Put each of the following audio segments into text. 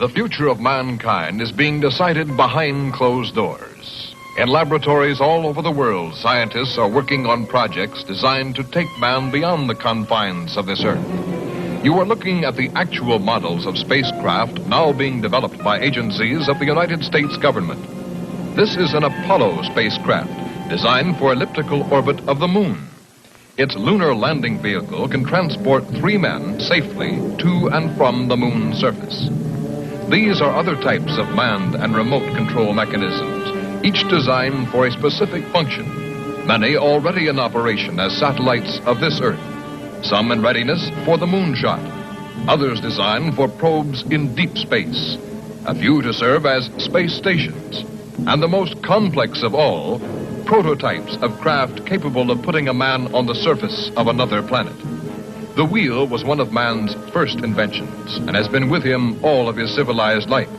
The future of mankind is being decided behind closed doors. In laboratories all over the world, scientists are working on projects designed to take man beyond the confines of this earth. You are looking at the actual models of spacecraft now being developed by agencies of the United States government. This is an Apollo spacecraft designed for elliptical orbit of the moon. Its lunar landing vehicle can transport 3 men safely to and from the moon's surface. These are other types of manned and remote control mechanisms, each designed for a specific function, many already in operation as satellites of this Earth, some in readiness for the moonshot, others designed for probes in deep space, a few to serve as space stations, and the most complex of all, prototypes of craft capable of putting a man on the surface of another planet. The wheel was one of man's first inventions and has been with him all of his civilized life.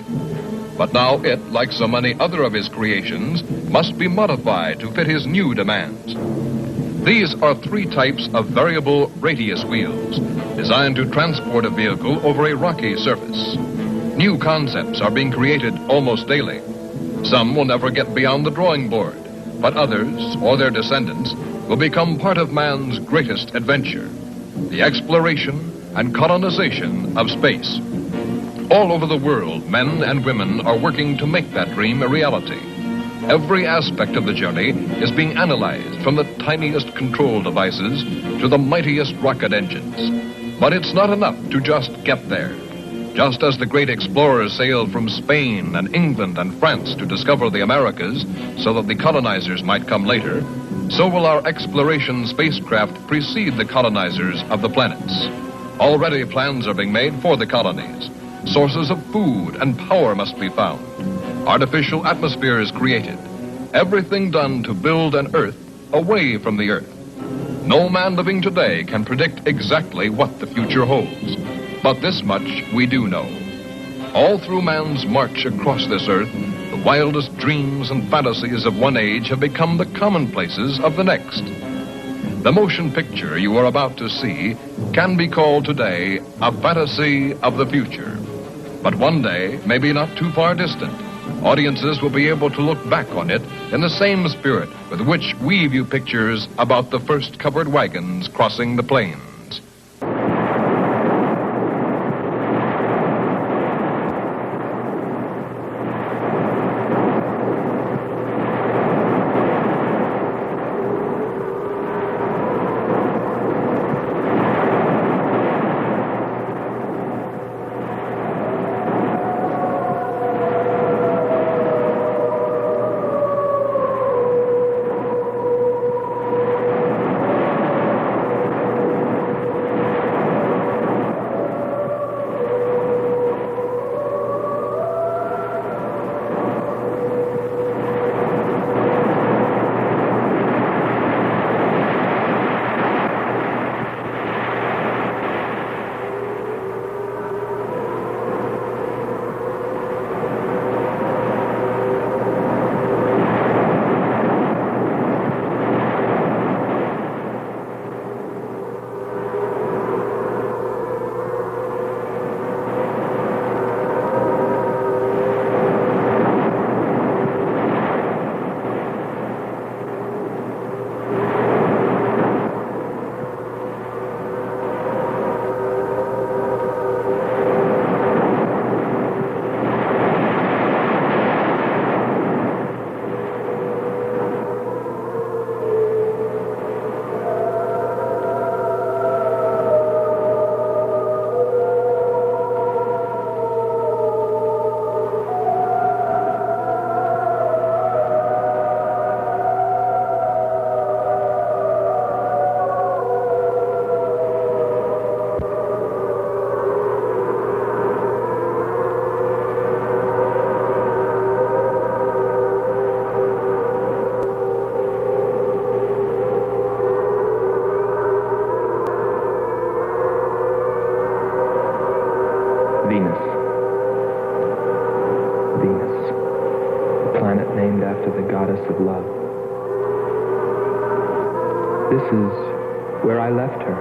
But now it, like so many other of his creations, must be modified to fit his new demands. These are 3 types of variable radius wheels designed to transport a vehicle over a rocky surface. New concepts are being created almost daily. Some will never get beyond the drawing board, but others, or their descendants, will become part of man's greatest adventure, the exploration and colonization of space. All over the world, men and women are working to make that dream a reality. Every aspect of the journey is being analyzed, from the tiniest control devices to the mightiest rocket engines. But it's not enough to just get there. Just as the great explorers sailed from Spain and England and France to discover the Americas so that the colonizers might come later, so will our exploration spacecraft precede the colonizers of the planets. Already plans are being made for the colonies. Sources of food and power must be found. Artificial atmospheres created. Everything done to build an Earth away from the Earth. No man living today can predict exactly what the future holds. But this much we do know. All through man's march across this Earth, the wildest dreams and fantasies of one age have become the commonplaces of the next. The motion picture you are about to see can be called today a fantasy of the future. But one day, maybe not too far distant, audiences will be able to look back on it in the same spirit with which we view pictures about the first covered wagons crossing the plains. of love. This is where I left her.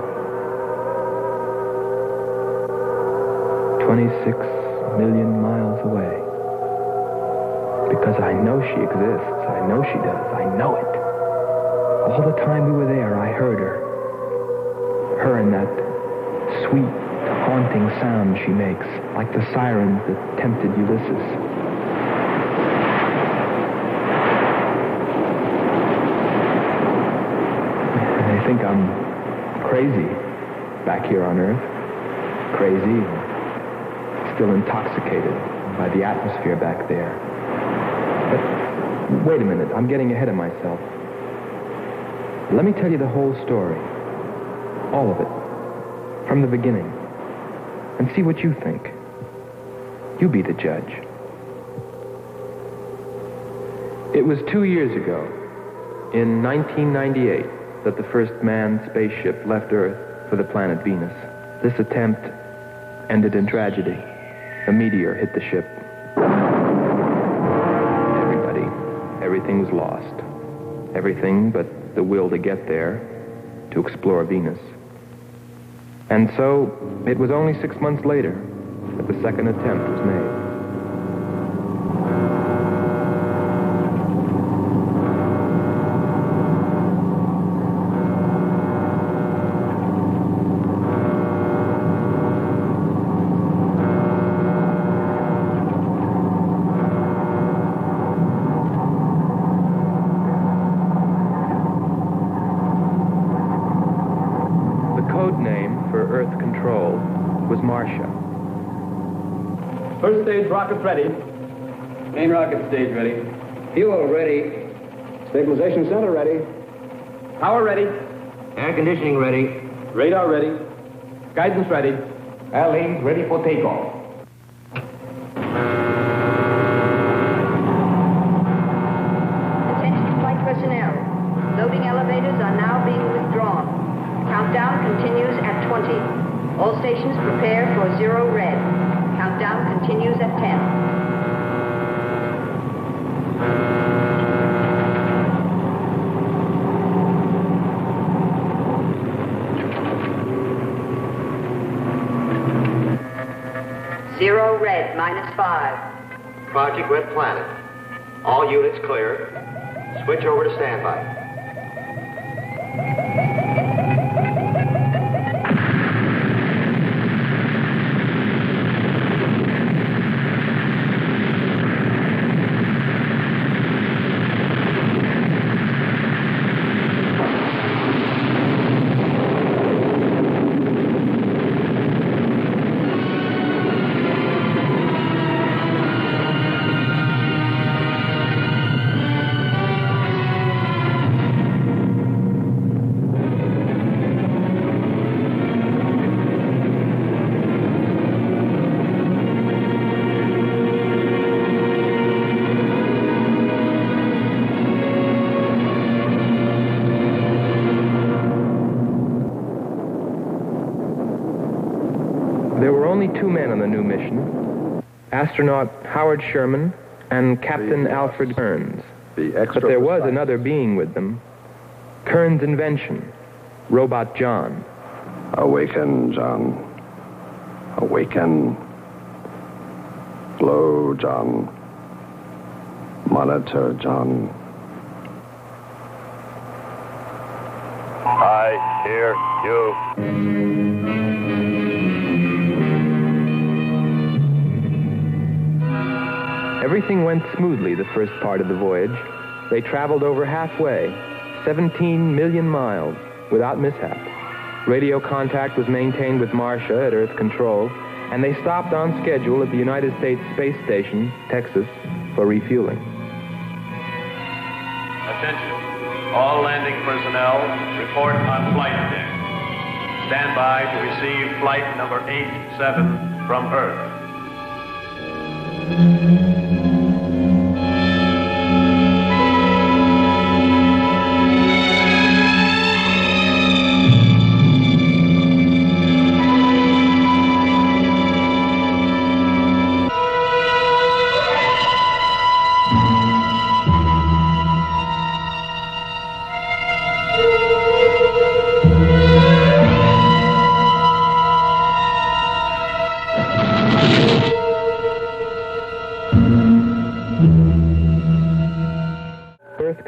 26 million miles away. Because I know she exists. I know she does. I know it. All the time we were there, I heard her. Her and that sweet, haunting sound she makes, like the sirens that tempted Ulysses. They think I'm crazy back here on Earth. Crazy, still intoxicated by the atmosphere back there. But wait a minute, I'm getting ahead of myself. Let me tell you the whole story. All of it. From the beginning. And see what you think. You be the judge. It was 2 years ago, in 1998, that the first manned spaceship left Earth for the planet Venus. This attempt ended in tragedy. A meteor hit the ship. Everything was lost. Everything but the will to get there, to explore Venus. And so, it was only 6 months later that the second attempt was made. First stage rockets ready. Main rocket stage ready. Fuel ready. Stabilization center ready. Power ready. Air conditioning ready. Radar ready. Guidance ready. LEs ready for takeoff. Attention flight personnel. Loading elevators are now being withdrawn. Countdown continues at 20. All stations prepare for 0 red. Countdown continues at 10. Zero red, -5. Project Red Planet. All units clear. Switch over to standby. Two men on the new mission, astronaut Howard Sherman and Captain Alfred Kearns. But there was another being with them, Kearns' invention, Robot John. Awaken, John. Awaken. Glow, John. Monitor, John. I hear you. Everything went smoothly the first part of the voyage. They traveled over halfway, 17 million miles, without mishap. Radio contact was maintained with Marcia at Earth Control, and they stopped on schedule at the United States Space Station, Texas, for refueling. Attention. All landing personnel, report on flight deck. Stand by to receive flight number 87 from Earth.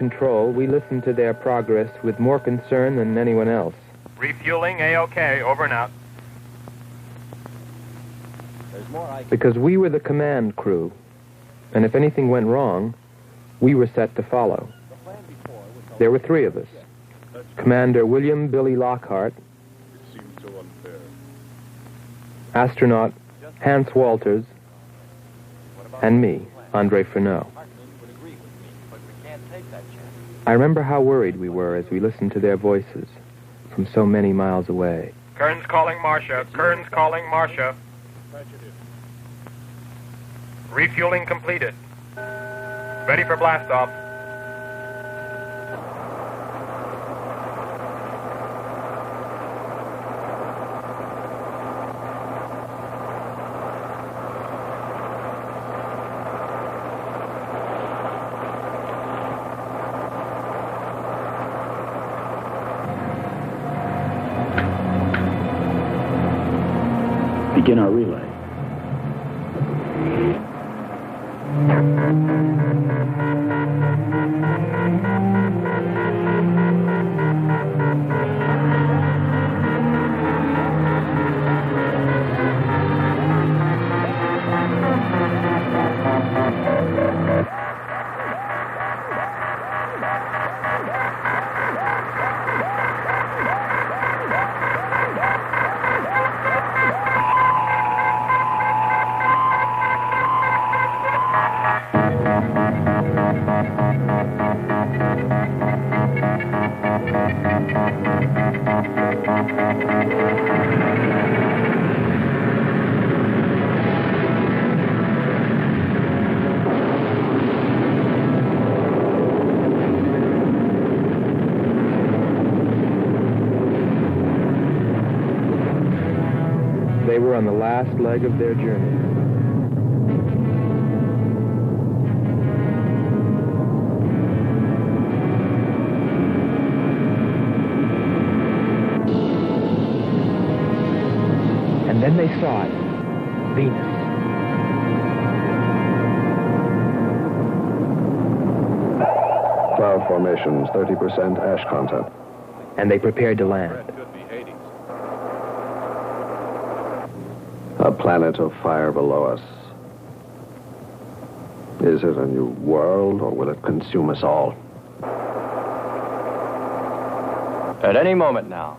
control, we listened to their progress with more concern than anyone else. Refueling A-OK, over and out. Because we were the command crew, and if anything went wrong, we were set to follow. There were 3 of us. Commander William Billy Lockhart, astronaut Hans Walters, and me, Andre Freneau. I remember how worried we were as we listened to their voices from so many miles away. Kern's calling Marcia. Kern's calling Marcia. Refueling completed. Ready for blast-off. Begin our relay. They were on the last leg of their journey. And then they saw it, Venus. Cloud formations, 30% ash content. And they prepared to land. A planet of fire below us. Is it a new world, or will it consume us all? At any moment now.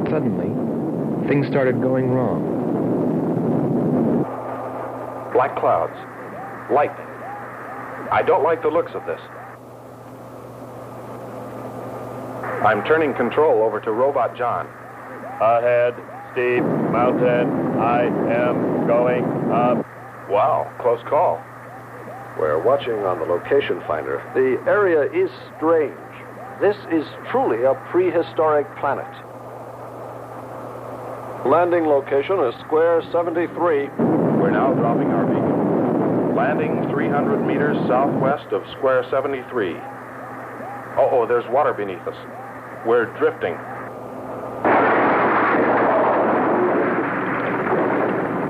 Suddenly, things started going wrong. Black clouds. Lightning. I don't like the looks of this. I'm turning control over to Robot John. Ahead, steep mountain. I am going up. Wow, close call. We're watching on the location finder. The area is strange. This is truly a prehistoric planet. Landing location is square 73. We're now dropping our beacon. Landing 300 meters southwest of square 73. Oh, there's water beneath us. We're drifting.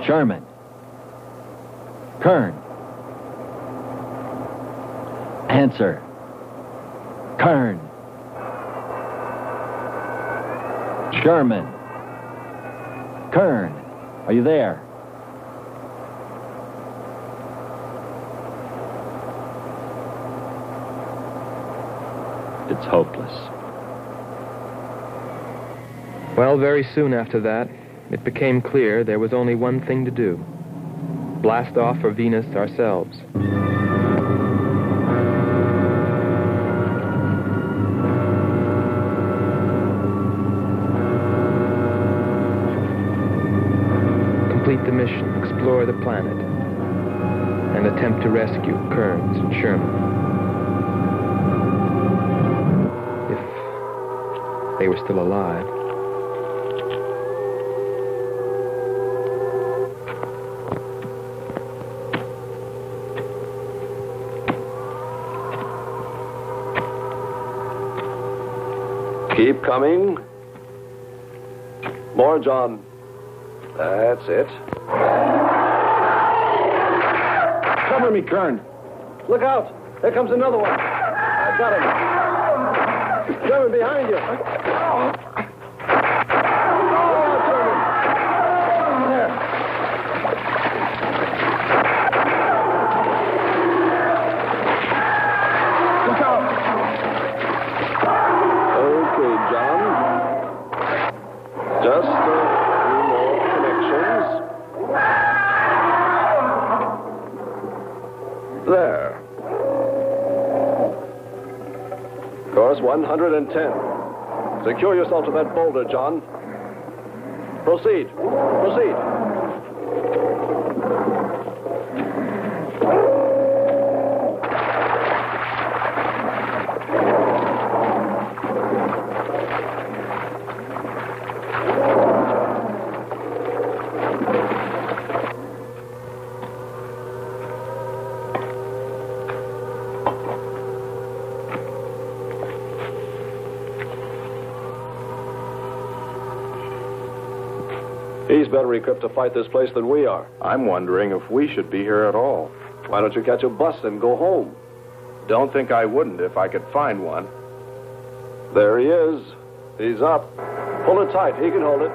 Sherman. Kern. Answer. Kern. Sherman. Kern, are you there? It's hopeless. Well, very soon after that, it became clear there was only one thing to do. Blast off for Venus ourselves. mission, explore the planet, and attempt to rescue Kearns and Sherman. If they were still alive. Keep coming. More, John. That's it. Cover me, Kern. Look out. There comes another one. I've got him. Sherman, behind you. Look out, Sherman. There. Look out. Okay, John. Just a few more connections. There. Course 110. Secure yourself to that boulder, John. Proceed. Proceed. He's better equipped to fight this place than we are. I'm wondering if we should be here at all. Why don't you catch a bus and go home? Don't think I wouldn't if I could find one. There he is. He's up. Pull it tight. He can hold it.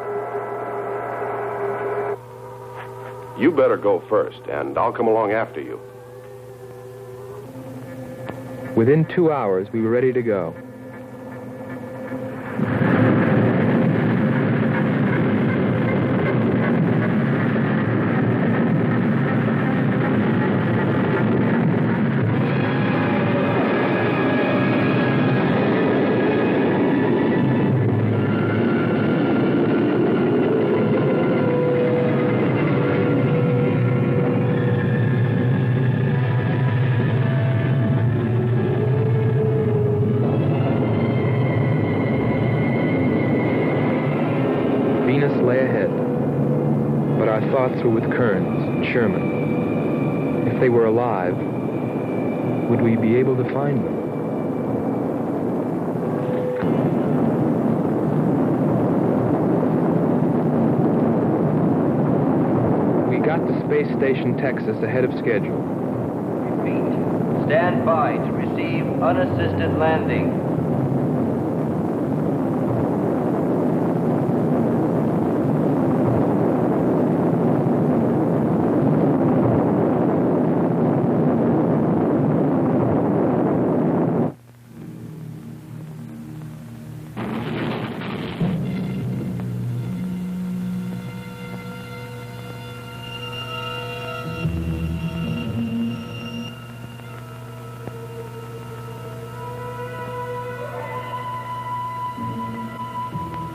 You better go first, and I'll come along after you. Within 2 hours, we were ready to go. Were with Kearns and Sherman. If they were alive, would we be able to find them? We got to Space Station, Texas, ahead of schedule. Repeat. Stand by to receive unassisted landing.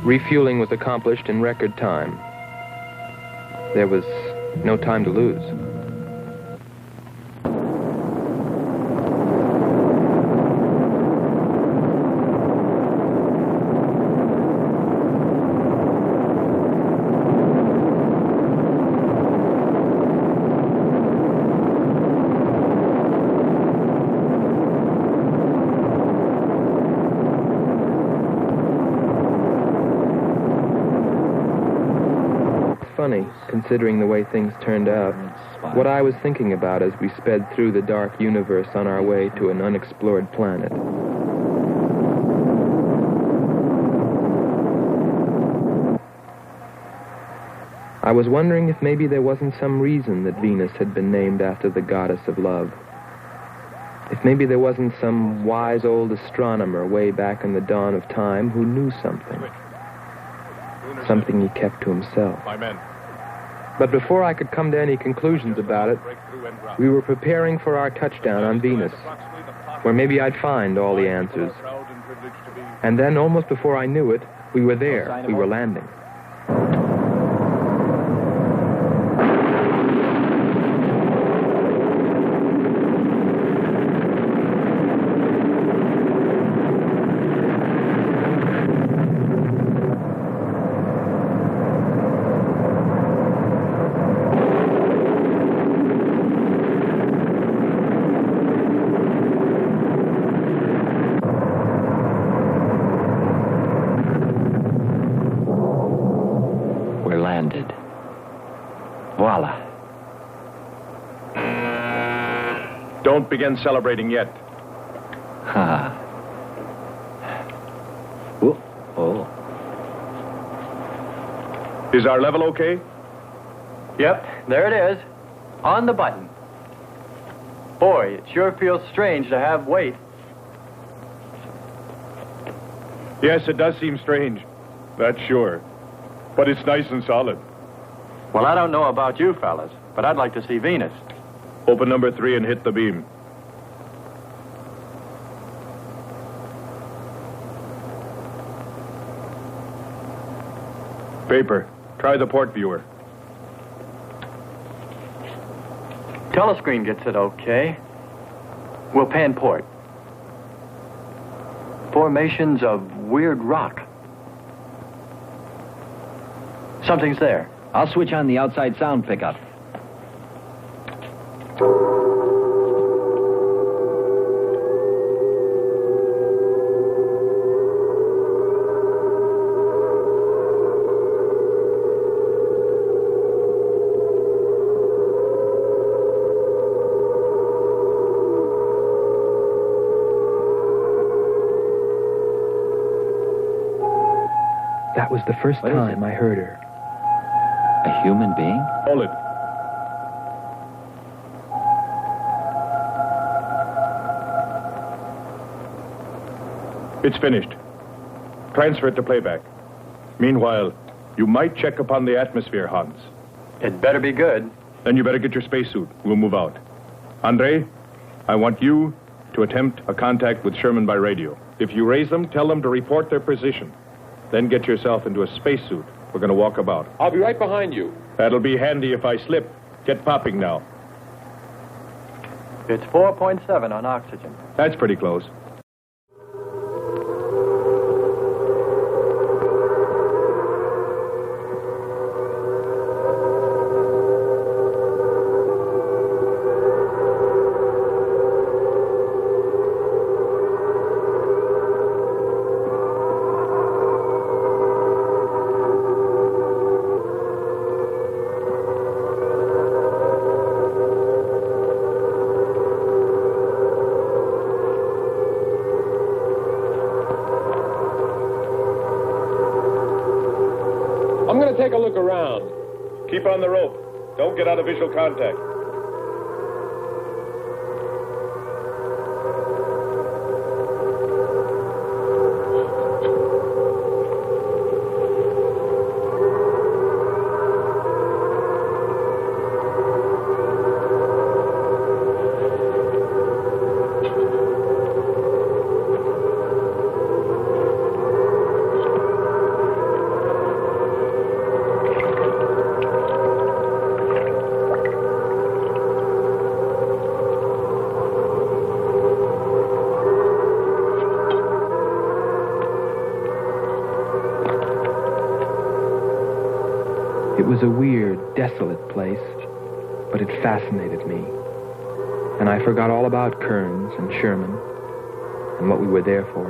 Refueling was accomplished in record time. There was no time to lose. Funny, considering the way things turned out, what I was thinking about as we sped through the dark universe on our way to an unexplored planet. I was wondering if maybe there wasn't some reason that Venus had been named after the goddess of love. If maybe there wasn't some wise old astronomer way back in the dawn of time who knew something. Something he kept to himself. But before I could come to any conclusions about it, we were preparing for our touchdown on Venus, where maybe I'd find all the answers. And then, almost before I knew it, we were there. We were landing. Don't begin celebrating yet. Ha. Oh. Is our level okay? Yep, there it is. On the button. Boy, it sure feels strange to have weight. Yes, it does seem strange. That's sure. But it's nice and solid. Well, I don't know about you fellas, but I'd like to see Venus. Open number 3 and hit the beam. Paper, try the port viewer. Telescreen gets it okay. We'll pan port. Formations of weird rock. Something's there. I'll switch on the outside sound pickup. That was the first time I heard her. A human being? Hold it. It's finished. Transfer it to playback. Meanwhile, you might check upon the atmosphere, Hans. It better be good. Then you better get your spacesuit. We'll move out. Andre, I want you to attempt a contact with Sherman by radio. If you raise them, tell them to report their position. Then get yourself into a spacesuit. We're going to walk about. I'll be right behind you. That'll be handy if I slip. Get popping now. It's 4.7 on oxygen. That's pretty close. I'm going to take a look around. Keep on the rope. Don't get out of visual contact. It was a weird, desolate place, but it fascinated me. And I forgot all about Kearns and Sherman and what we were there for.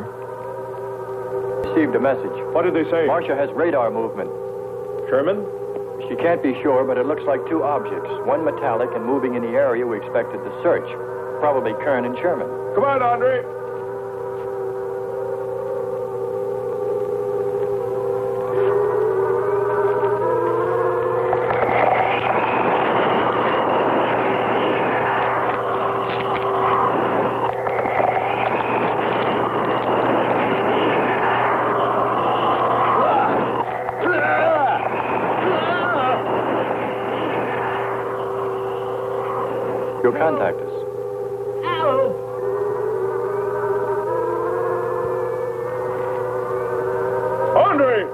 Received a message. What did they say? Marcia has radar movement. Sherman? She can't be sure, but it looks like two objects. One metallic and moving in the area we expected to search. Probably Kern and Sherman. Come on, Andre. You'll contact us. Andre!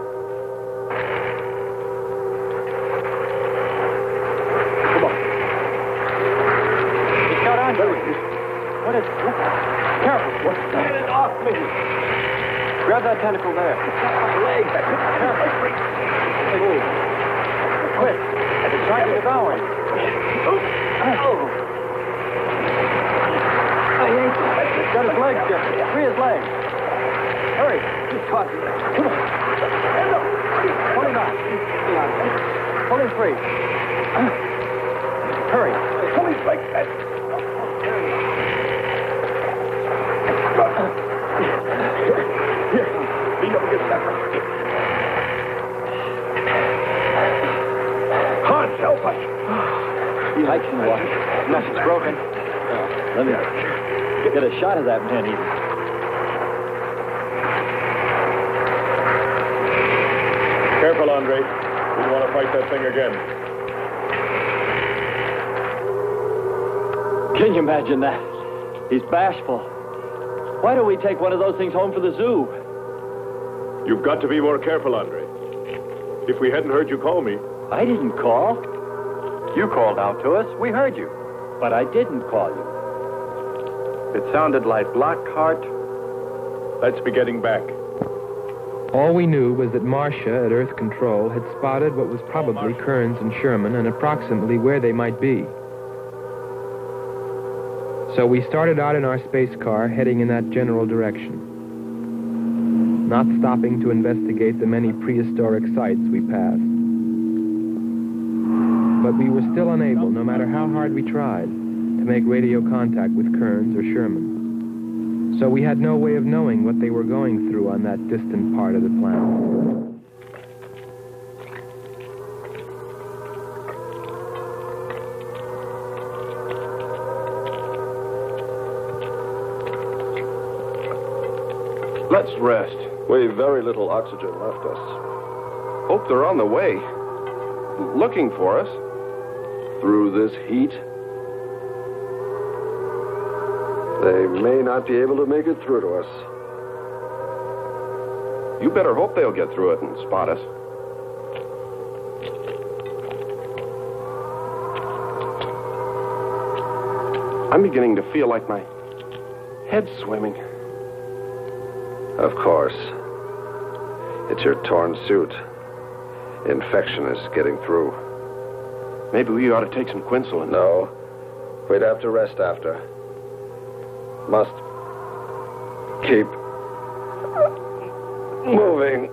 Come on. He's got Andre. What is... Careful. Get it off me. Grab that tentacle there. Leg. Careful. Move. Quick. It's trying to devour him. He's got his legs, Jeffrey. Free his legs. Hurry. He's caught. Come on. Pull him out. Pull him free. Hurry. Pull him like that. direction. Nothing's broken. Let me get a shot of that man even. Careful, Andre. We don't want to fight that thing again. Can you imagine that? He's bashful. Why don't we take one of those things home for the zoo? You've got to be more careful, Andre. If we hadn't heard you call me... I didn't call. You called out to us. We heard you. But I didn't call you. It sounded like Lockhart. Let's be getting back. All we knew was that Marcia at Earth Control had spotted what was probably Kearns and Sherman and approximately where they might be. So we started out in our space car heading in that general direction, not stopping to investigate the many prehistoric sites we passed. But we were still unable, no matter how hard we tried, to make radio contact with Kearns or Sherman. So we had no way of knowing what they were going through on that distant part of the planet. Let's rest. We've very little oxygen left us. Hope they're on the way. Looking for us. Through this heat. They may not be able to make it through to us. You better hope they'll get through it and spot us. I'm beginning to feel like my head's swimming. Of course. It's your torn suit. Infection is getting through. Maybe we ought to take some quinsulin. No. We'd have to rest after. Must keep moving.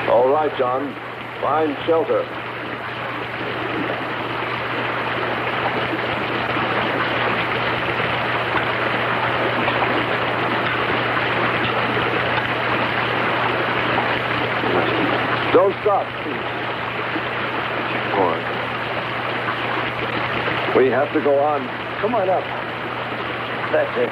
All right, John. Find shelter. Don't stop. Come on. We have to go on. Come on up. That's it.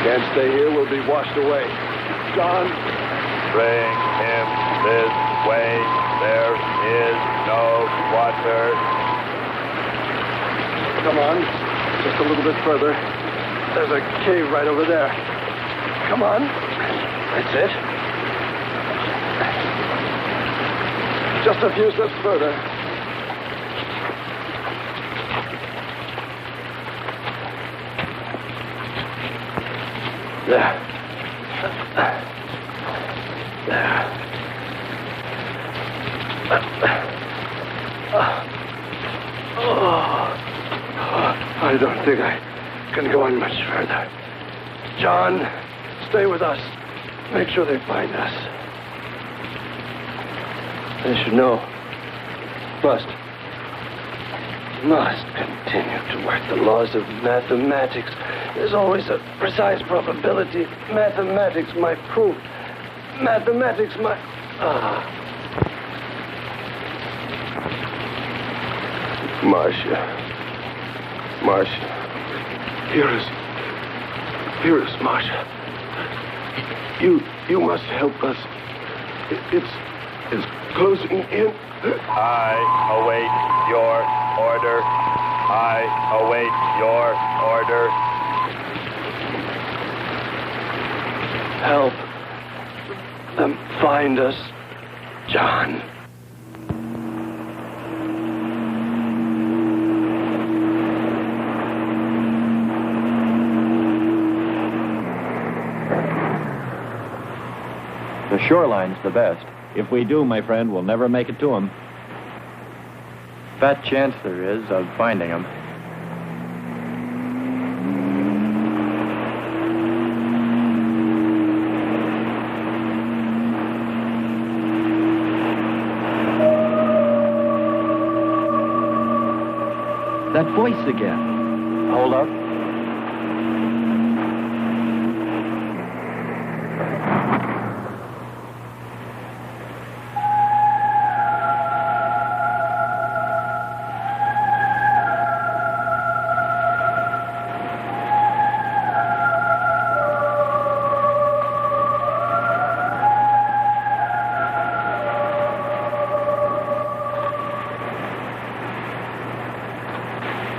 Can't stay here, we'll be washed away. John? Bring him this way. There is no water. Come on. Just a little bit further. There's a cave right over there. Come on. That's it. Just a few steps further. There. I don't think I can go on much further. John, stay with us. Make sure they find us. They should know. Must continue to work the laws of mathematics. There's always a precise probability. Mathematics might prove mathematics, my... Marcia. Hear us, Marcia. You must help us. It's closing in. I await your order. I await your order. Help them find us, John. The shoreline's the best. If we do, my friend, we'll never make it to them. Fat chance there is of finding them. That voice again. Hold up.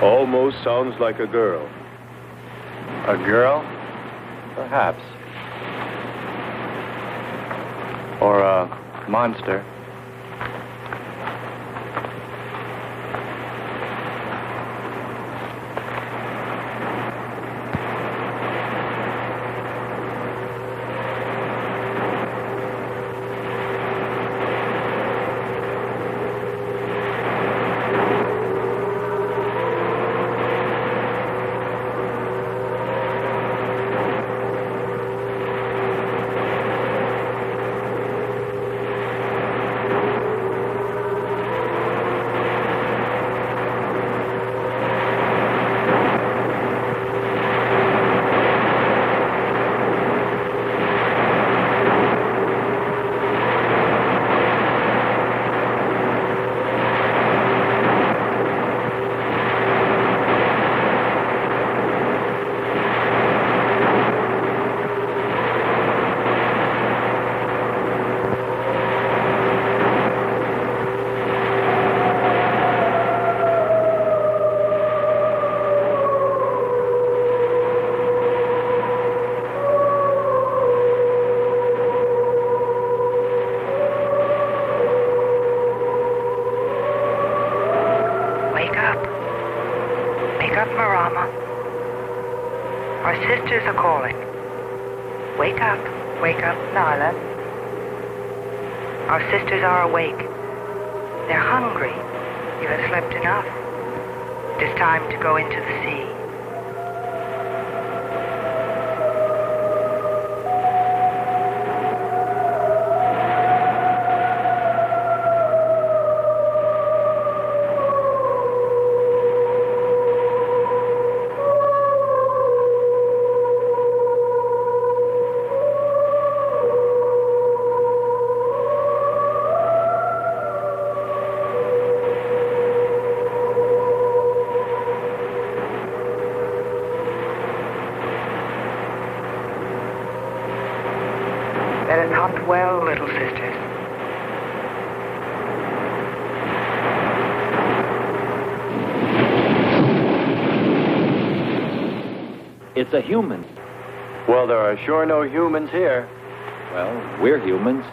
Almost sounds like a girl. A girl? Perhaps. Or a monster. Our sisters are awake. They're hungry. You have slept enough. It is time to go into the sea. That is not well, little sisters. It's a human. Well, there are sure no humans here. Well, we're humans.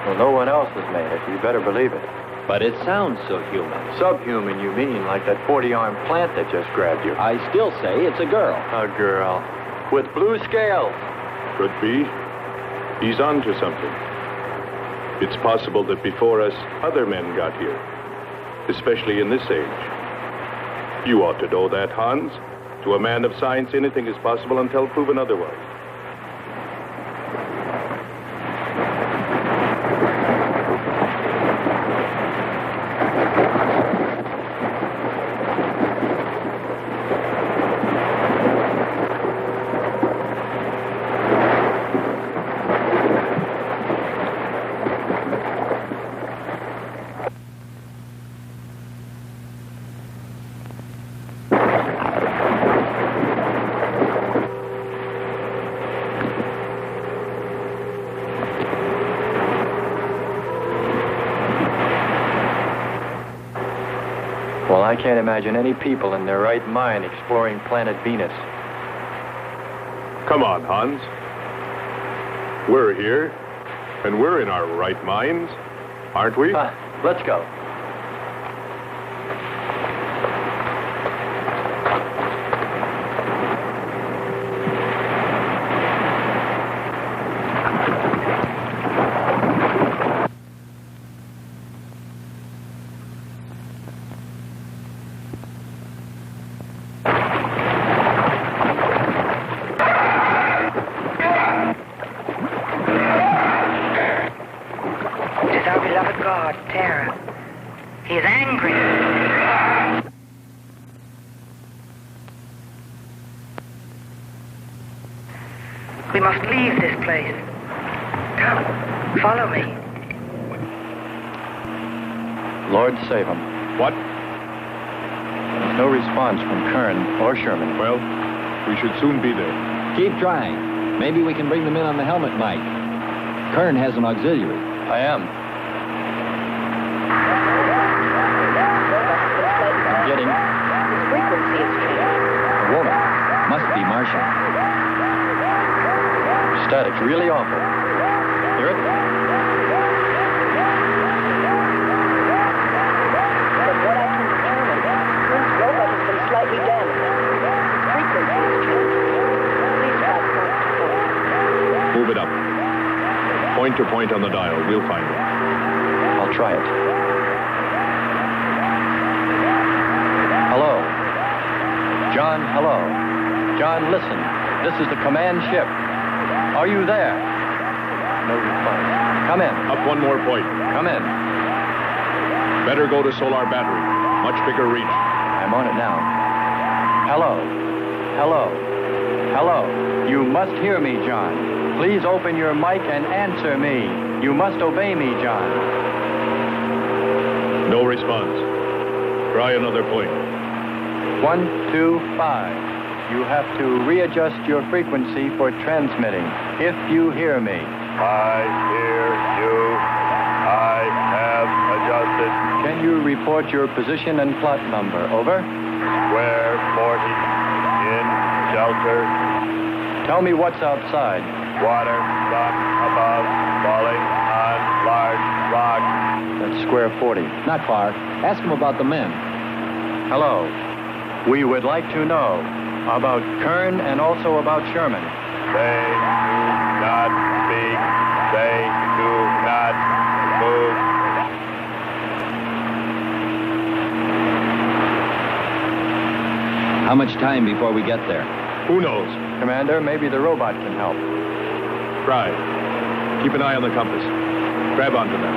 Well, no one else has made it. You better believe it. But it sounds so human. Subhuman, you mean, like that 40-armed plant that just grabbed you. I still say it's a girl. A girl. With blue scales. Could be. He's on to something. It's possible that before us, other men got here. Especially in this age. You ought to know that, Hans. To a man of science, anything is possible until proven otherwise. Well, I can't imagine any people in their right mind exploring planet Venus. Come on, Hans. We're here, and we're in our right minds, aren't we? Let's go. We must leave this place. Come, follow me. Lord save him. What? There's no response from Kern or Sherman. Well, we should soon be there. Keep trying. Maybe we can bring them in on the helmet mic. Kern has an auxiliary. I am. I'm getting... His frequency is changed. A woman. Must be Marcia. Static's really awful. Hear it? From what I can determine, Kern's robot has been slightly damaged. Frequency is changed. Please try point to point. Move it up. Point to point on the dial. We'll find it. I'll try it. Hello. John, hello. John, listen. This is the command ship. Are you there? No response. Come in. Up one more point. Come in. Better go to solar battery. Much bigger reach. I'm on it now. Hello. Hello. Hello. You must hear me, John. Please open your mic and answer me. You must obey me, John. No response. Try another point. 1, 2, 5. You have to readjust your frequency for transmitting, if you hear me. I hear you. I have adjusted. Can you report your position and plot number? Over. Square 40 in shelter. Tell me what's outside. Water, sun above, falling on large rock. That's square 40. Not far. Ask him about the men. Hello. We would like to know about Kern and also about Sherman. They do not speak. They do not move. How much time before we get there? Who knows? Commander, maybe the robot can help. Try. Keep an eye on the compass. Grab onto that.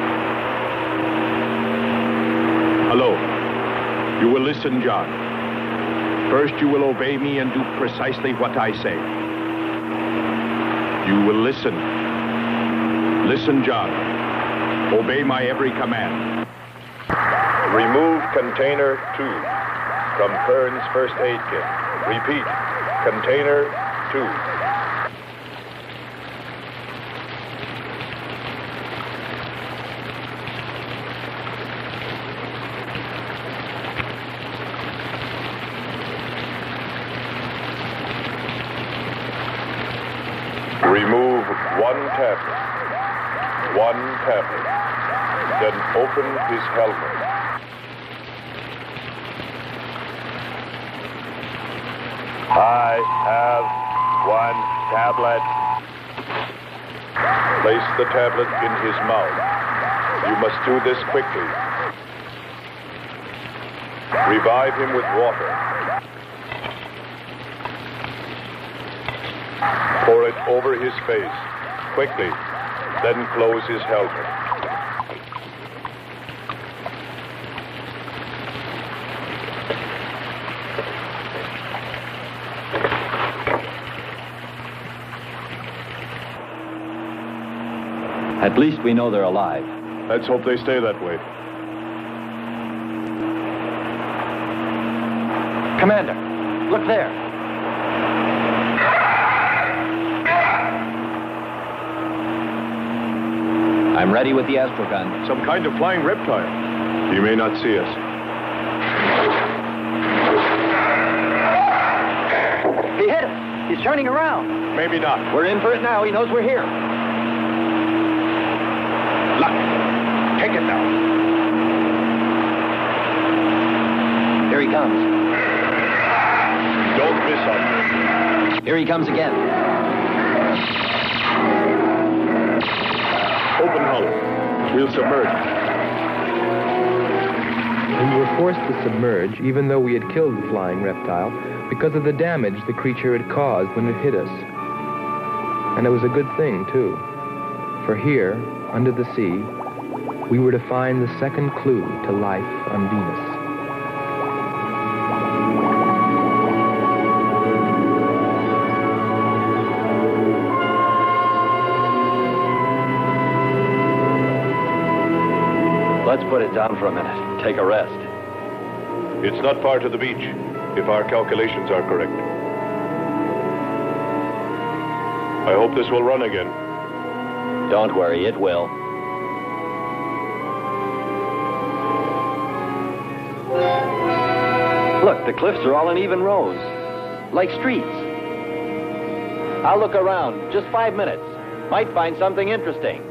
Hello. You will listen, John. First, you will obey me and do precisely what I say. You will listen. Listen, John. Obey my every command. Remove container 2 from Kern's first aid kit. Repeat, container 2. Remove one tablet. One tablet. Then open his helmet. I have one tablet. Place the tablet in his mouth. You must do this quickly. Revive him with water. Pour it over his face, quickly, then close his helmet. At least we know they're alive. Let's hope they stay that way. Commander, look there. I'm ready with the astrogun. Some kind of flying reptile. He may not see us. He's turning around. Maybe not. We're in for it now. He knows we're here. Luck. Take it now. Here he comes. Don't miss him. Here he comes again. Open hull. We'll submerge. We were forced to submerge, even though we had killed the flying reptile, because of the damage the creature had caused when it hit us. And it was a good thing, too. For here, under the sea, we were to find the second clue to life on Venus. Let's put it down for a minute. Take a rest. It's not far to the beach, if our calculations are correct. I hope this will run again. Don't worry, it will. Look, the cliffs are all in even rows, like streets. I'll look around. Just 5 minutes. Might find something interesting.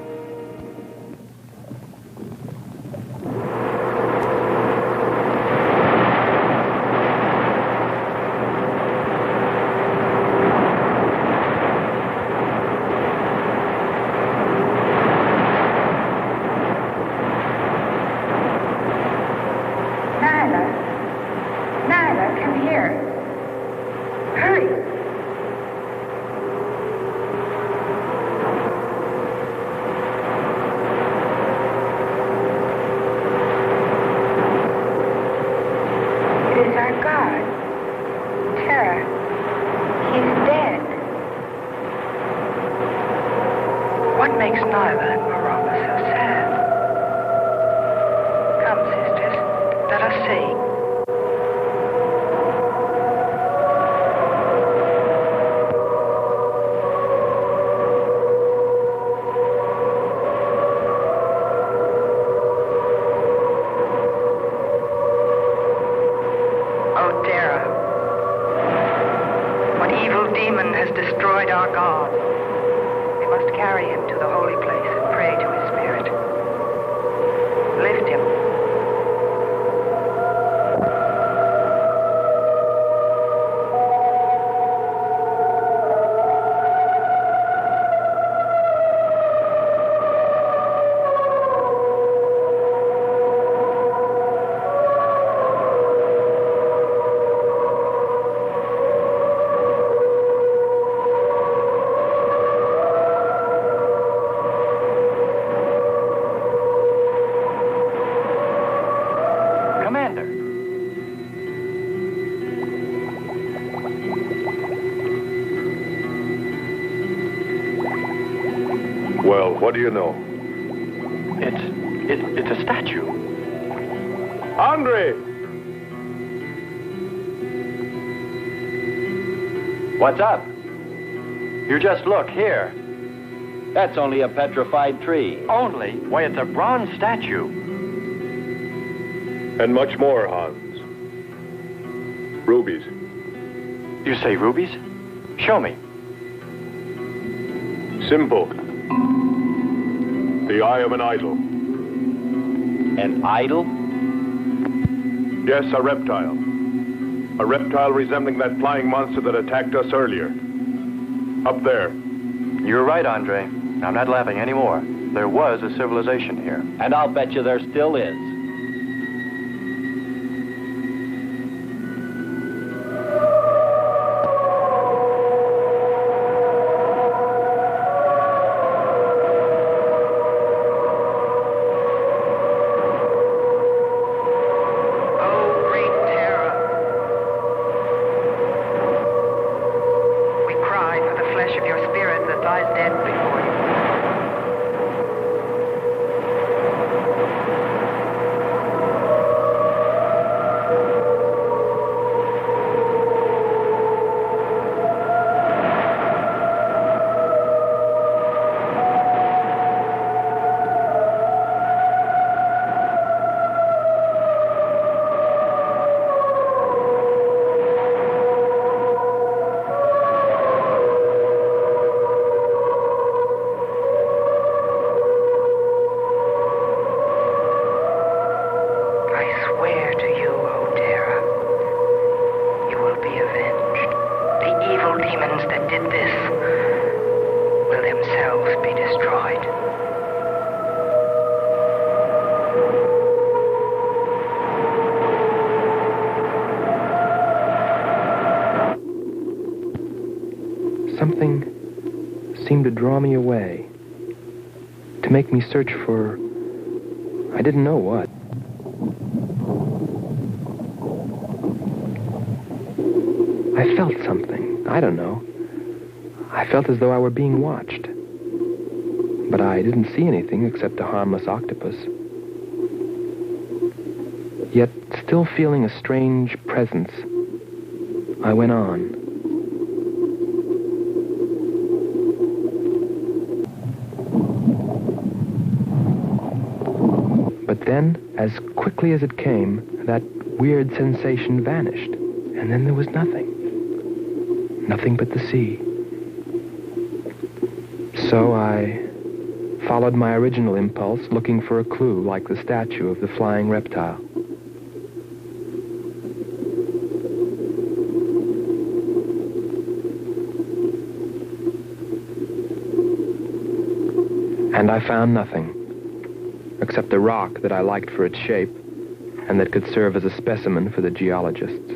What do you know? It's a statue. Andre! What's up? You just look here. That's only a petrified tree. Only? Why, it's a bronze statue. And much more, Hans. Rubies. You say rubies? Show me. Simple. The eye of an idol. An idol? Yes, a reptile. A reptile resembling that flying monster that attacked us earlier. Up there. You're right, Andre. I'm not laughing anymore. There was a civilization here. And I'll bet you there still is. something seemed to draw me away, to make me search for, I didn't know what. I felt something. I don't know. I felt as though I were being watched. But I didn't see anything except a harmless octopus. Yet, still feeling a strange presence, I went on. But then, as quickly as it came, that weird sensation vanished. And then there was nothing. Nothing but the sea. So I followed my original impulse, looking for a clue like the statue of the flying reptile. And I found nothing, except a rock that I liked for its shape and that could serve as a specimen for the geologists.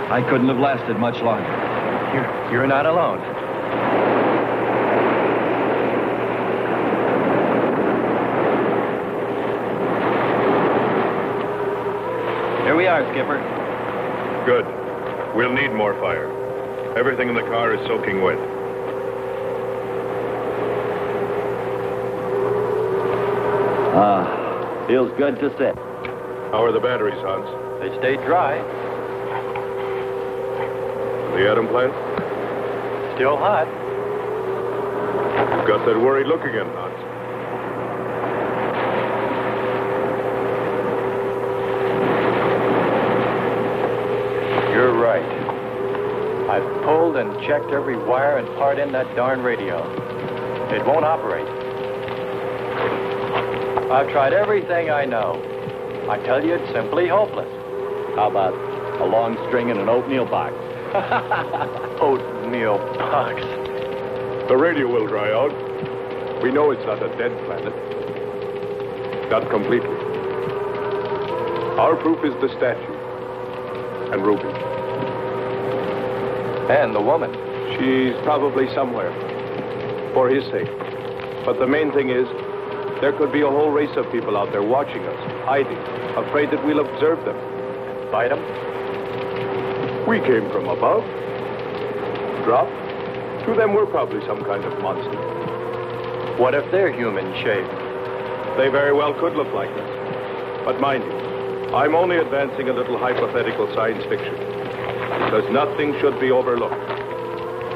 I couldn't have lasted much longer. You're not alone. Here we are, Skipper. Good. We'll need more fire. Everything in the car is soaking wet. Feels good to sit. How are the batteries, Hans? They stayed dry. The atom plant? Still hot. You've got that worried look again, Hans. You're right. I've pulled and checked every wire and part in that darn radio. It won't operate. I've tried everything I know. I tell you, it's simply hopeless. How about a long string in an oatmeal box? Oatmeal box. The radio will dry out. We know it's not a dead planet. Not completely. Our proof is the statue. And Ruby. And the woman. She's probably somewhere. For his sake. But the main thing is, there could be a whole race of people out there watching us, hiding, afraid that we'll observe them. Fight them? We came from above. Dropped. To them, we're probably some kind of monster. What if they're human shaped? They very well could look like us. But mind you, I'm only advancing a little hypothetical science fiction. Because nothing should be overlooked.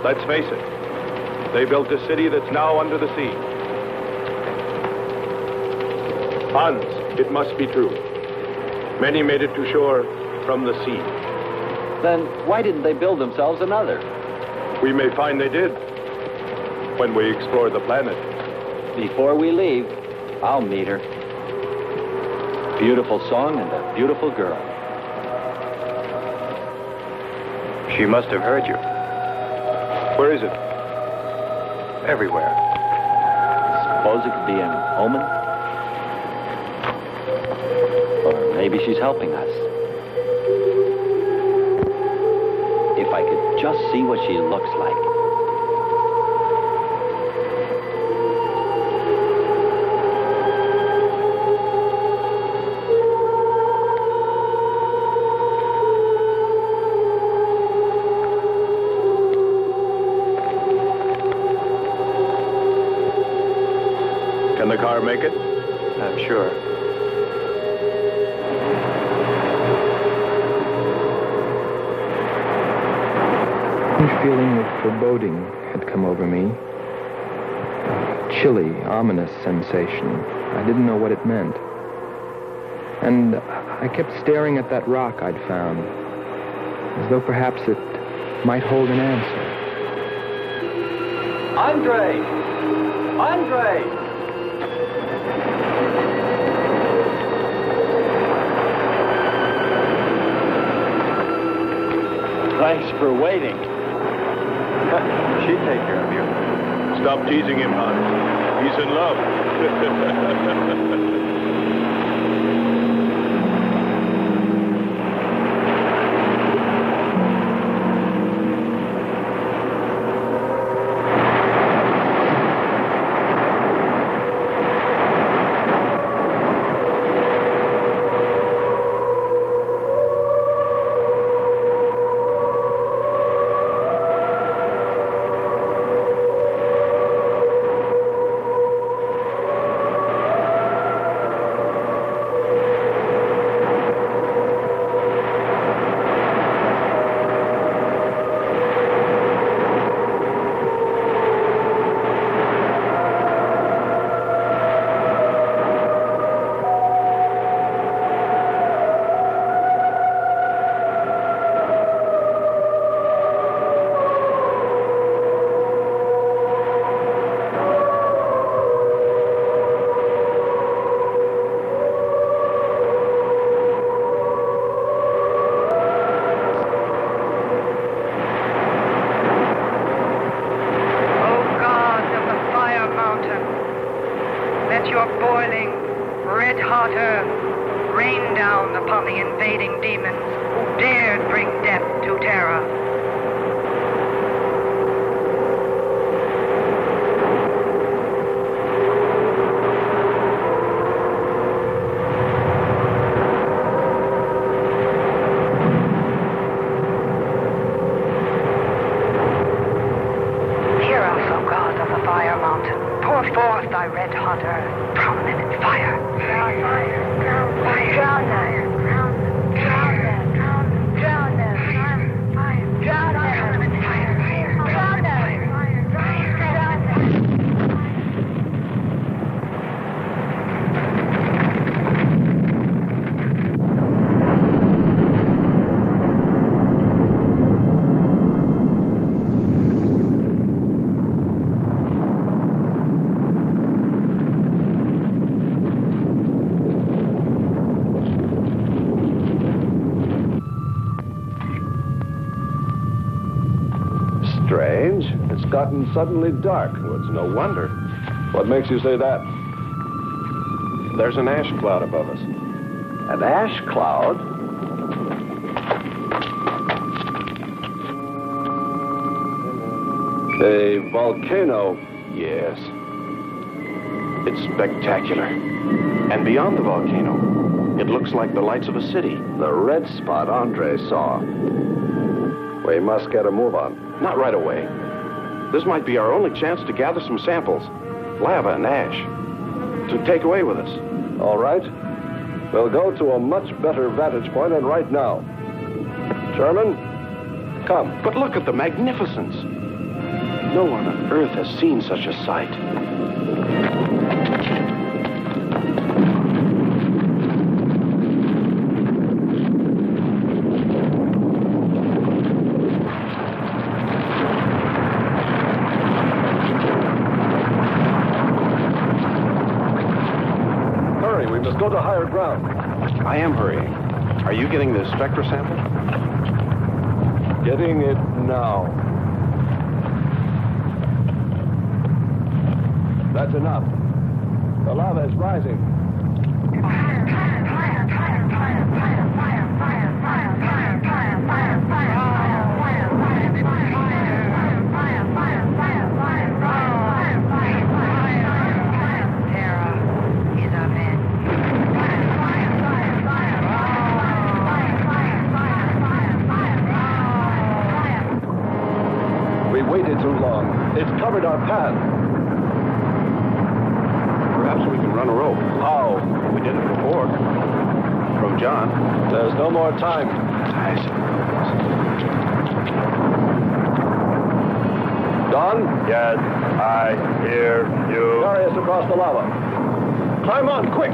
Let's face it. They built a city that's now under the sea. Hans, it must be true. Many made it to shore from the sea. Then why didn't they build themselves another? We may find they did when we explore the planet. Before we leave, I'll meet her. Beautiful song and a beautiful girl. She must have heard you. Where is it? Everywhere. Suppose it could be an omen? Or maybe she's helping us. If I could just see what she looks like. Can the car make it? I'm sure. A feeling of foreboding had come over me. A chilly, ominous sensation. I didn't know what it meant. And I kept staring at that rock I'd found, as though perhaps it might hold an answer. Andre! Andre! Thanks for waiting. She'd take care of you. Stop teasing him, Hans. He's in love. Strange. It's gotten suddenly dark. Well, it's no wonder. What makes you say that? There's an ash cloud above us. An ash cloud? A volcano. Yes. It's spectacular. And beyond the volcano, it looks like the lights of a city. The red spot Andre saw. We must get a move on. Not right away. This might be our only chance to gather some samples, lava and ash, to take away with us. All right. We'll go to a much better vantage point, and right now. Sherman, come. But look at the magnificence. No one on Earth has seen such a sight. go to higher ground. I am hurrying. Are you getting the spectra sample? Getting it now. That's enough. The lava is rising. We waited too long. It's covered our path. Perhaps we can run a rope. How? We did it before. From John. There's no more time. Don? Yes, I hear you. Carry us across the lava. Climb on, quick!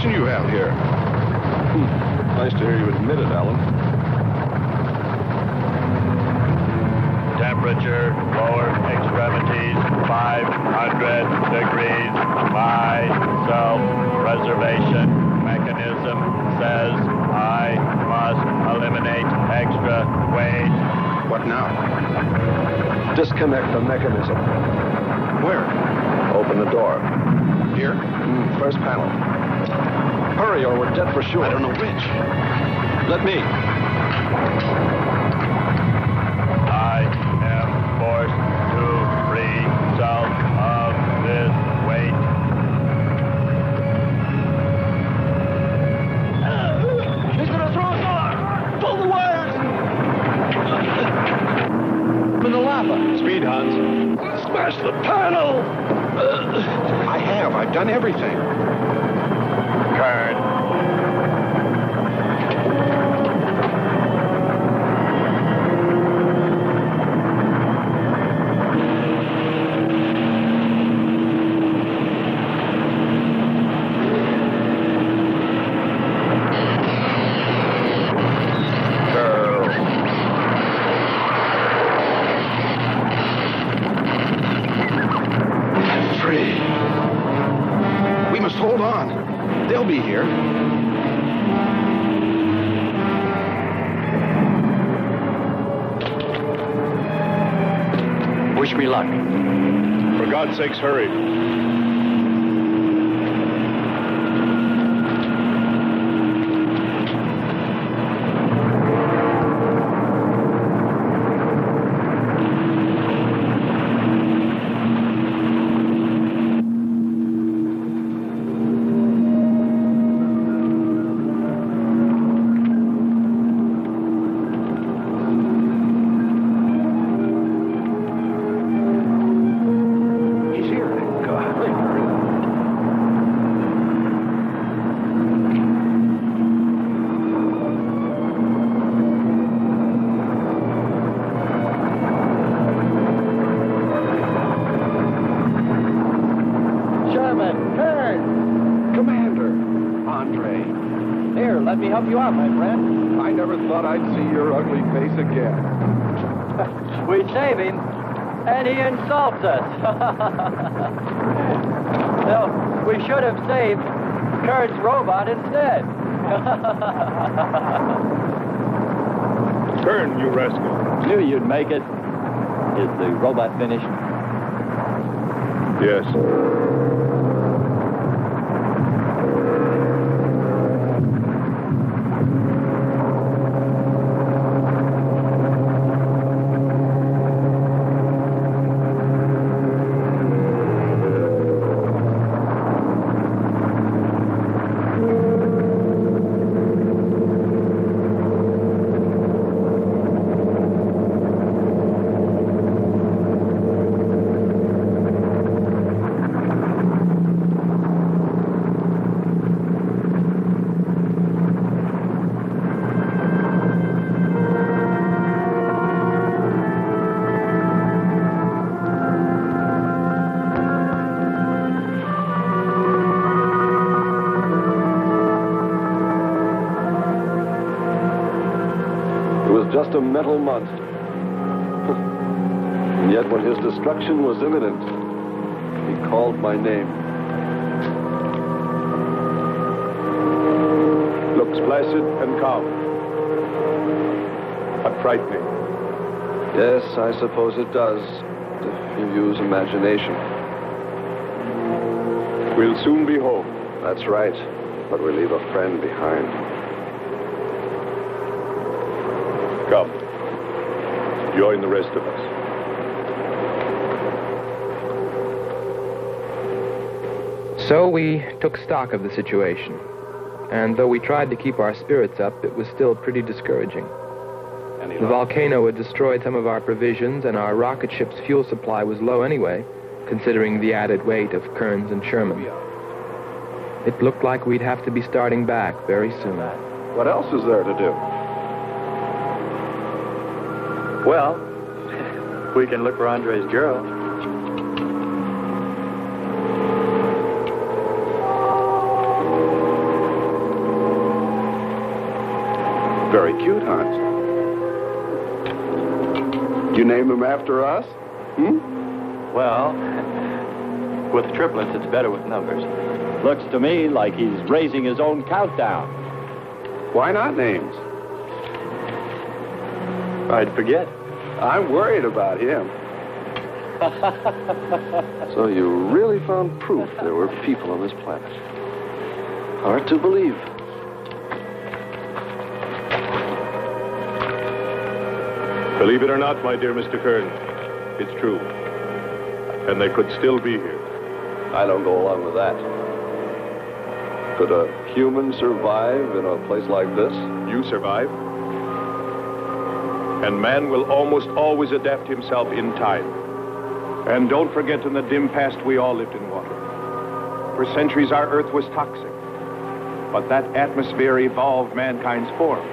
You have here. Nice to hear you admit it, Alan. Temperature, lower extremities, 500 degrees. My self-preservation mechanism says I must eliminate extra weight. What now? Disconnect the mechanism. Where? Open the door. Here? First panel. Hurry or we're dead for sure. I don't know which. Let me. I am forced to free self of this weight. He's gonna throw us off! Pull the wires! For the lava. Speed, Hans. Smash the panel! I've done everything. Kern. Hold on. They'll be here. Wish me luck. For God's sakes, hurry. Let me help you out, my friend. I never thought I'd see your ugly face again. We save him, and he insults us. Well, we should have saved Kurt's robot instead. Kern, you rascal. Knew you'd make it. Is the robot finished? Yes. Just a metal monster. And yet when his destruction was imminent, he called my name. Looks placid and calm. But frightening. Yes, I suppose it does, if you use imagination. We'll soon be home. That's right, but we leave a friend behind. Come. Join the rest of us. So we took stock of the situation. And though we tried to keep our spirits up, it was still pretty discouraging. The volcano had destroyed some of our provisions, and our rocket ship's fuel supply was low anyway, considering the added weight of Kearns and Sherman. It looked like we'd have to be starting back very soon. What else is there to do? Well, we can look for Andre's girl. Very cute, Hans. You name him after us? Well, with triplets, it's better with numbers. Looks to me like he's raising his own countdown. Why not names? I'd forget. I'm worried about him. So you really found proof there were people on this planet. Hard to believe. Believe it or not, my dear Mr. Kern, it's true. And they could still be here. I don't go along with that. Could a human survive in a place like this? You survive. And man will almost always adapt himself in time. And don't forget, in the dim past, we all lived in water. For centuries, our Earth was toxic. But that atmosphere evolved mankind's form.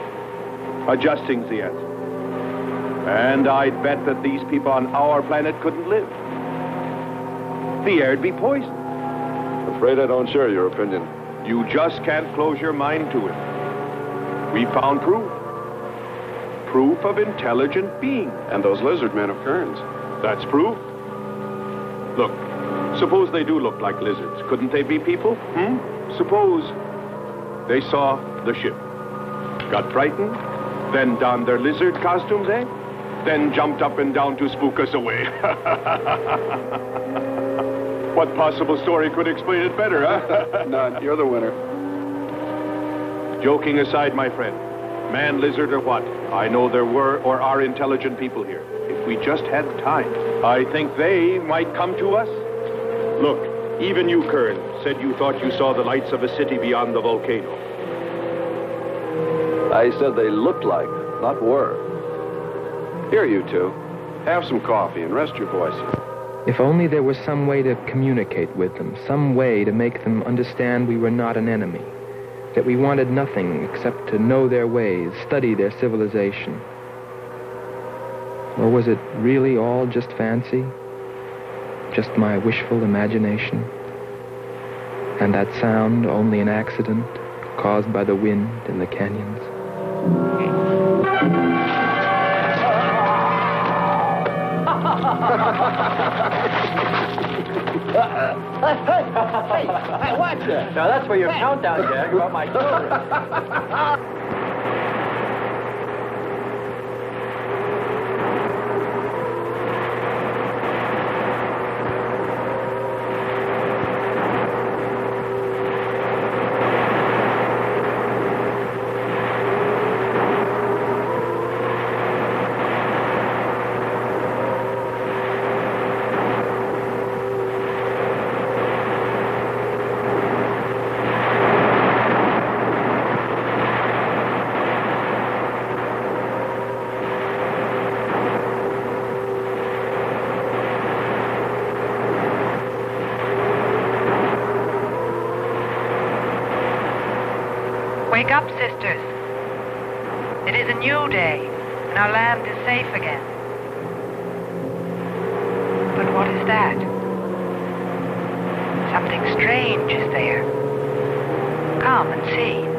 Adjusting's the answer. And I'd bet that these people on our planet couldn't live. The air'd be poisoned. Afraid I don't share your opinion. You just can't close your mind to it. We found proof. Proof of intelligent being. And those lizard men of Kearns. That's proof. Look, suppose they do look like lizards. Couldn't they be people? Suppose they saw the ship, got frightened, then donned their lizard costumes, Then jumped up and down to spook us away. What possible story could explain it better, huh? None. You're the winner. Joking aside, my friend, man, lizard, or what, I know there were or are intelligent people here. If we just had time, I think they might come to us. Look, even you, Kern, said you thought you saw the lights of a city beyond the volcano. I said they looked like, not were. Here, you two. Have some coffee and rest your voices. If only there was some way to communicate with them, some way to make them understand we were not an enemy, that we wanted nothing except to know their ways, study their civilization. Or was it really all just fancy? Just my wishful imagination? And that sound only an accident caused by the wind in the canyons? Hey, watch it. Now that's for your countdown, Jack, about my children. Wake up, sisters. It is a new day, and our land is safe again. But what is that? Something strange is there. Come and see.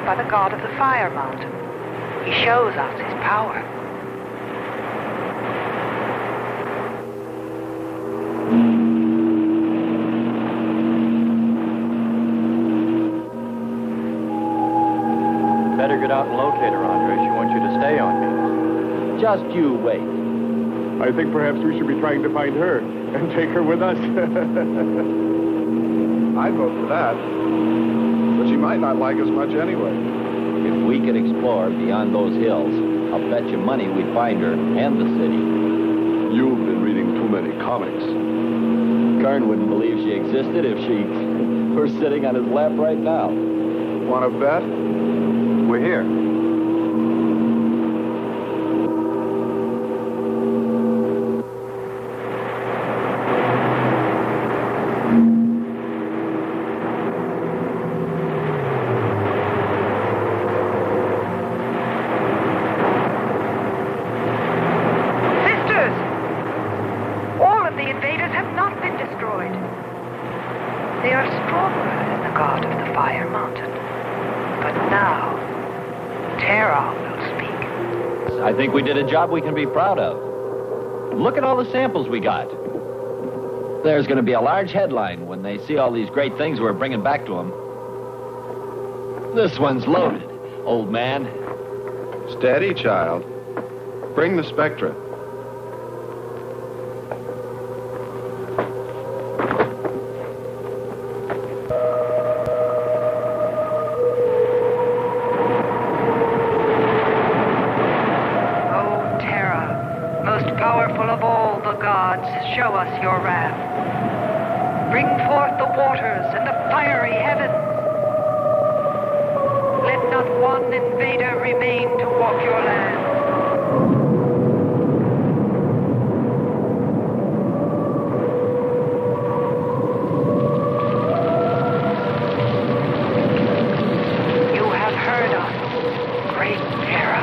By the god of the fire mountain. He shows us his power. Better get out and locate her, Andre. She wants you to stay on me. Just you wait. I think perhaps we should be trying to find her and take her with us. I'd vote for that. But she might not like us much anyway. If we could explore beyond those hills, I'll bet you money we'd find her and the city. You've been reading too many comics. Kern wouldn't believe she existed if she were sitting on his lap right now. Want to bet? We're here. I think we did a job we can be proud of. Look at all the samples we got. There's going to be a large headline when they see all these great things we're bringing back to them. This one's loaded, old man. Steady, child. Bring the spectra. Show us your wrath. Bring forth the waters and the fiery heavens. Let not one invader remain to walk your land. You have heard us, great Terra.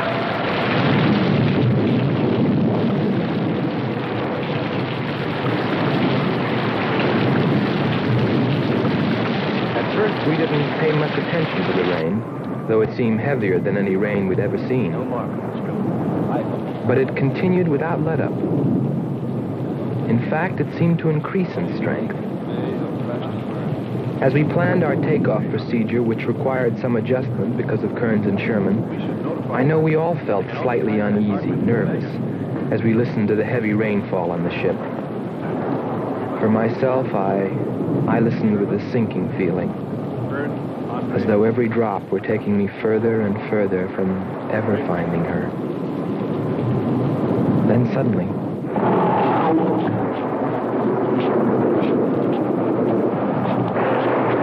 We didn't pay much attention to the rain, though it seemed heavier than any rain we'd ever seen. But it continued without let-up. In fact, it seemed to increase in strength. As we planned our takeoff procedure, which required some adjustment because of Kearns and Sherman, I know we all felt slightly uneasy, nervous, as we listened to the heavy rainfall on the ship. For myself, I listened with a sinking feeling, as though every drop were taking me further and further from ever finding her. Then suddenly...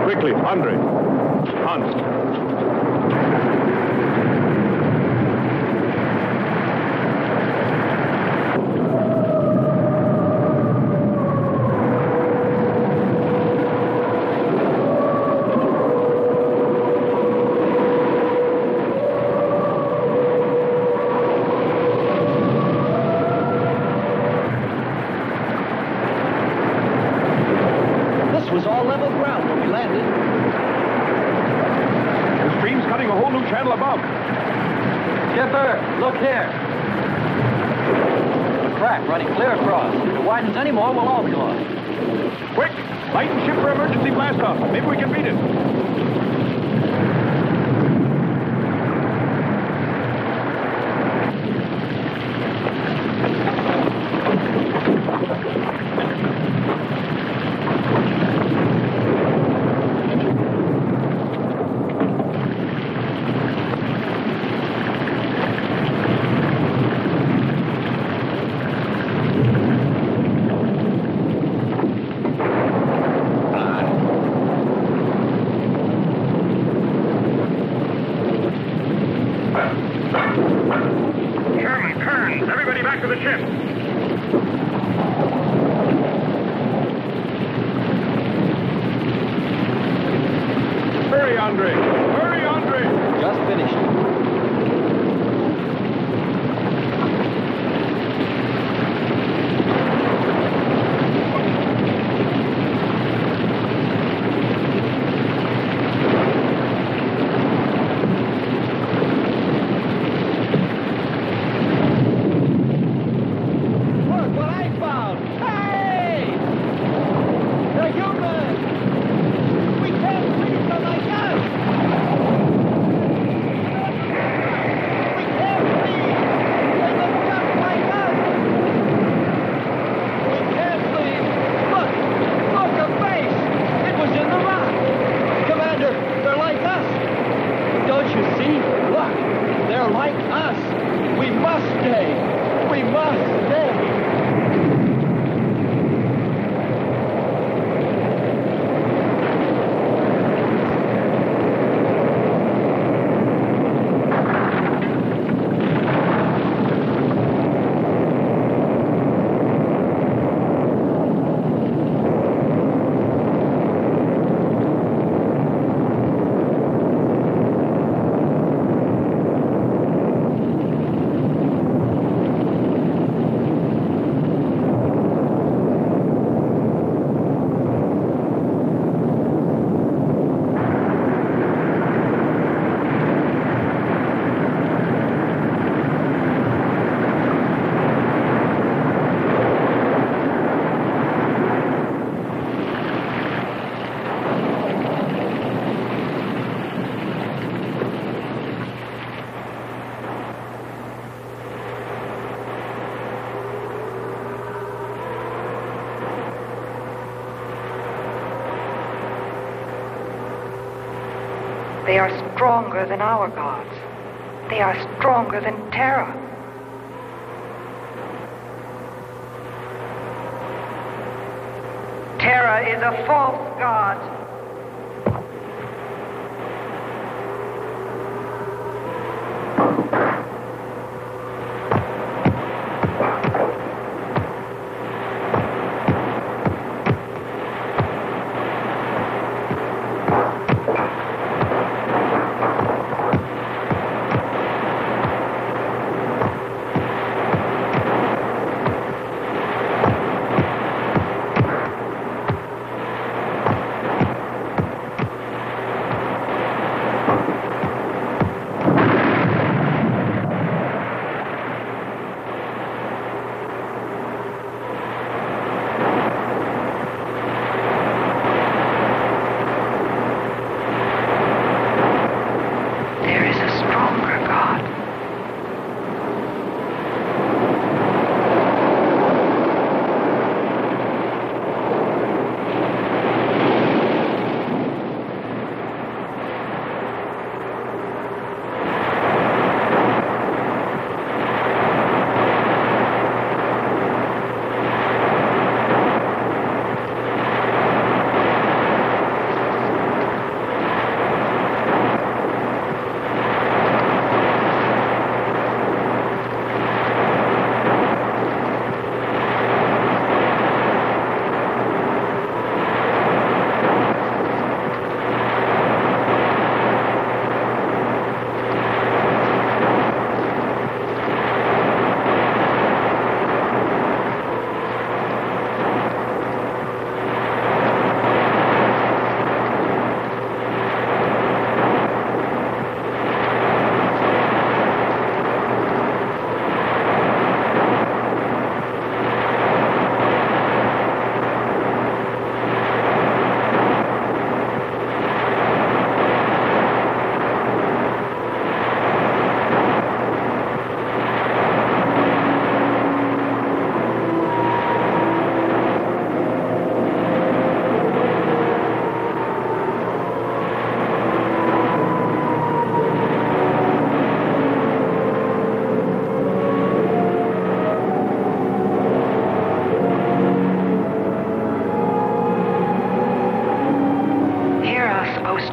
Quickly, Andre. Hans. back to the ship. Hurry, Andre! Hurry, Andre! Just finished. They are stronger than our gods. They are stronger than Terra. Terra is a false god.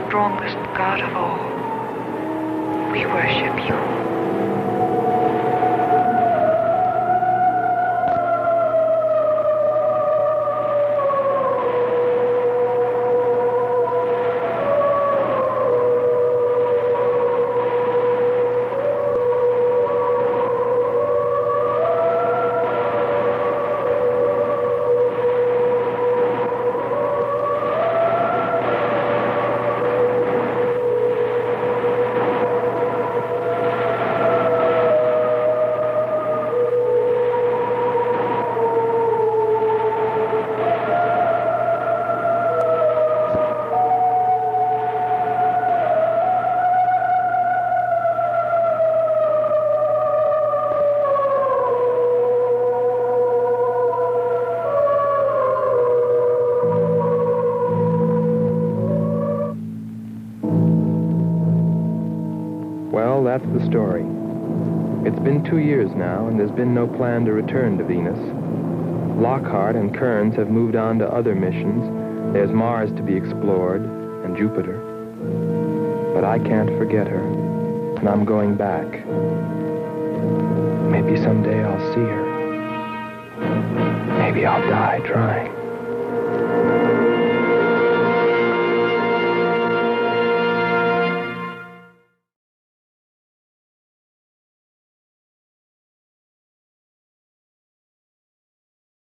Strongest God of all, we worship you. that's the story. It's been 2 years now, and there's been no plan to return to Venus. Lockhart and Kearns have moved on to other missions. There's Mars to be explored, and Jupiter. But I can't forget her, and I'm going back. Maybe someday I'll see her. Maybe I'll die trying.